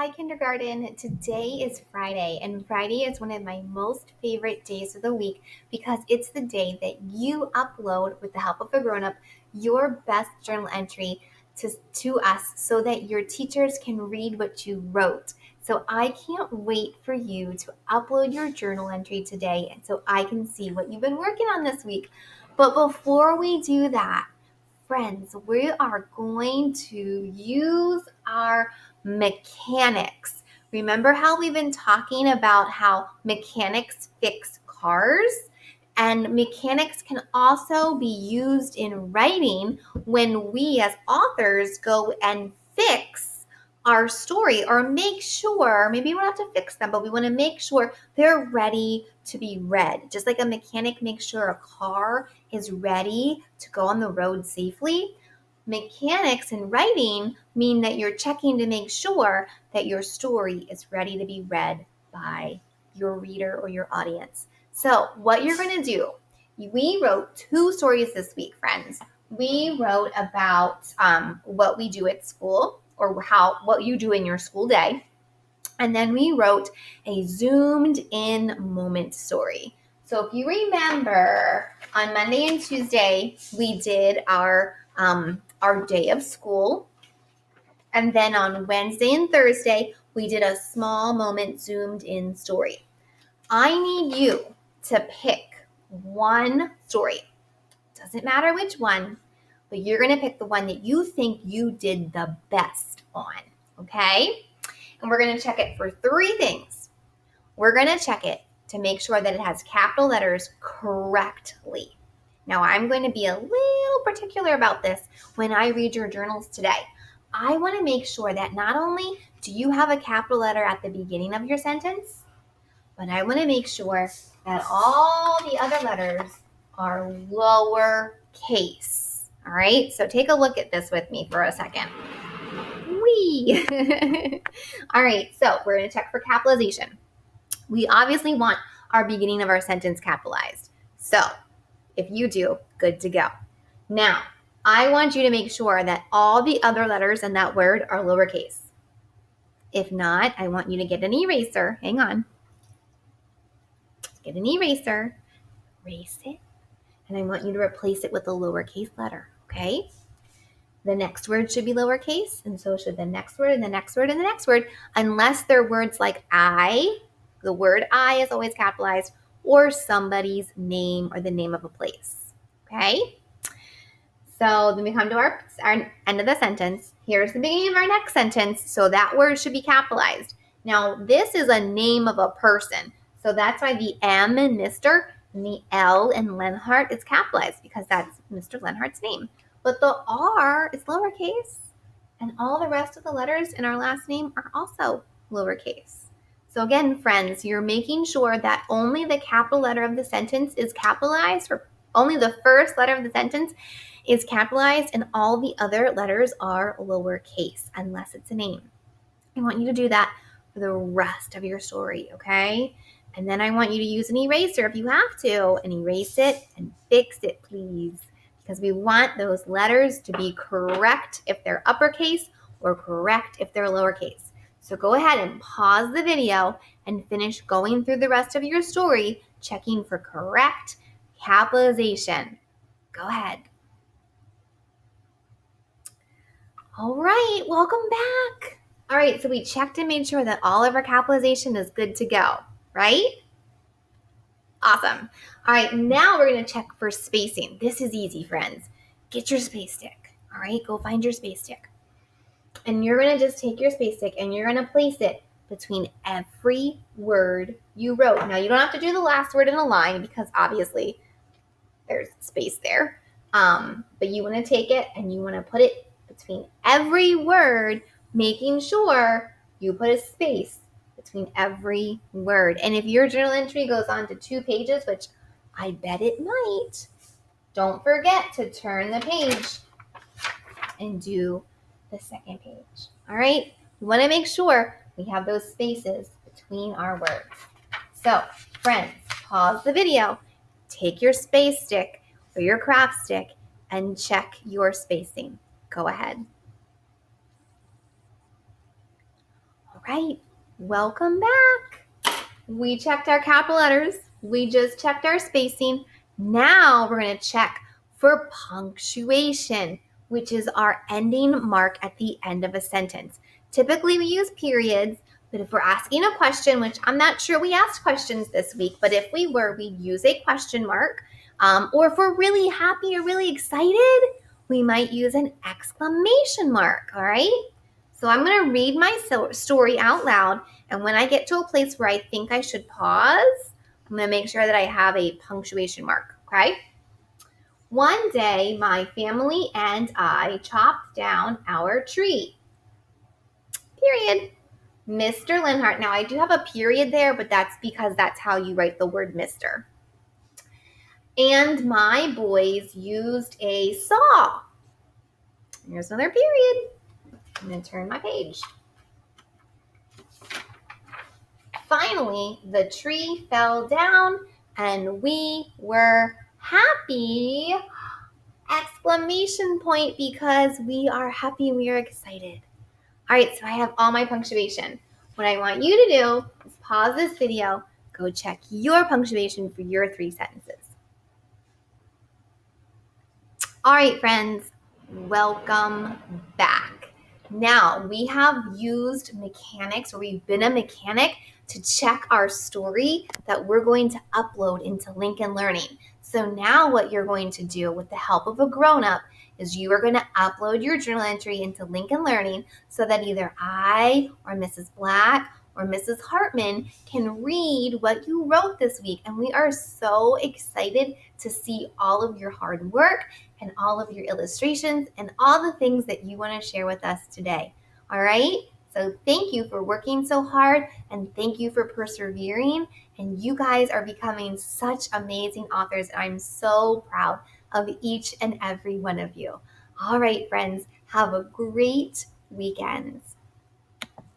Hi, kindergarten. Today is Friday, and Friday is one of my most favorite days of the week because it's the day that you upload, with the help of a grown up, your best journal entry to us so that your teachers can read what you wrote. So I can't wait for you to upload your journal entry today and so I can see what you've been working on this week. But before we do that, friends, we are going to use our mechanics. Remember how we've been talking about how mechanics fix cars? And mechanics can also be used in writing when we as authors go and fix our story or make sure, maybe we don't have to fix them, but we want to make sure they're ready to be read. Just like a mechanic makes sure a car is ready to go on the road safely. Mechanics in writing mean that you're checking to make sure that your story is ready to be read by your reader or your audience. So, what you're going to do, we wrote 2 stories this week, friends. We wrote about what we do at school or what you do in your school day. And then we wrote a zoomed in moment story. So if you remember, on Monday and Tuesday, we did our day of school. And then on Wednesday and Thursday, we did a small moment zoomed in story. I need you to pick one story. Doesn't matter which one, but you're going to pick the one that you think you did the best on. Okay? And we're going to check it for 3 things. We're going to check it to make sure that it has capital letters correctly. Now, I'm going to be a little particular about this when I read your journals today. I want to make sure that not only do you have a capital letter at the beginning of your sentence, but I want to make sure that all the other letters are lowercase. All right, so take a look at this with me for a second. Whee! All right, so we're going to check for capitalization. We obviously want our beginning of our sentence capitalized. So if you do, good to go. Now, I want you to make sure that all the other letters in that word are lowercase. If not, I want you to get an eraser. Hang on. Get an eraser, erase it, and I want you to replace it with a lowercase letter, okay? The next word should be lowercase, and so should the next word, and the next word, and the next word, unless they're words like I. The word I is always capitalized, or somebody's name or the name of a place, okay? So then we come to our end of the sentence. Here's the beginning of our next sentence, so that word should be capitalized. Now, this is a name of a person, so that's why the M in Mr. and the L in Lenhart is capitalized, because that's Mr. Lenhart's name. But the R is lowercase, and all the rest of the letters in our last name are also lowercase. So again, friends, you're making sure that only the capital letter of the sentence is capitalized, or only the first letter of the sentence is capitalized, and all the other letters are lowercase, unless it's a name. I want you to do that for the rest of your story, okay? And then I want you to use an eraser if you have to, and erase it and fix it, please. Because we want those letters to be correct if they're uppercase or correct if they're lowercase. So go ahead and pause the video and finish going through the rest of your story, checking for correct capitalization. Go ahead. All right, welcome back. All right, so we checked and made sure that all of our capitalization is good to go, right? Awesome. All right, now we're going to check for spacing. This is easy, friends. Get your space stick. All right, go find your space stick. And you're going to just take your space stick and you're going to place it between every word you wrote. Now, you don't have to do the last word in a line because obviously there's space there. But you want to take it and you want to put it between every word, making sure you put a space between every word. And if your journal entry goes on to 2 pages, which I bet it might, don't forget to turn the page and do the second page. All right? We want to make sure we have those spaces between our words. So, friends, pause the video, take your space stick or your craft stick, and check your spacing. Go ahead. All right, welcome back. We checked our capital letters. We just checked our spacing. Now we're going to check for punctuation, which is our ending mark at the end of a sentence. Typically we use periods, but if we're asking a question, which I'm not sure we asked questions this week, but if we were, we'd use a question mark. Or if we're really happy or really excited, we might use an exclamation mark, all right? So I'm going to read my story out loud, and when I get to a place where I think I should pause, I'm going to make sure that I have a punctuation mark, okay? One day, my family and I chopped down our tree. Period. Mr. Linhart. Now, I do have a period there, but that's because that's how you write the word Mr. And my boys used a saw. Here's another period. I'm going to turn my page. Finally, the tree fell down and we were happy! Exclamation point, because we are happy and we are excited. All right, so I have all my punctuation. What I want you to do is pause this video, go check your punctuation for your 3 sentences. All right, friends, welcome back. Now, we have used mechanics, or we've been a mechanic to check our story that we're going to upload into Lincoln Learning. So now what you're going to do with the help of a grown-up is you are going to upload your journal entry into Lincoln Learning so that either I or Mrs. Black or Mrs. Hartman can read what you wrote this week. And we are so excited to see all of your hard work and all of your illustrations and all the things that you want to share with us today. All right? So thank you for working so hard, and thank you for persevering. And you guys are becoming such amazing authors. I'm so proud of each and every one of you. All right, friends, have a great weekend.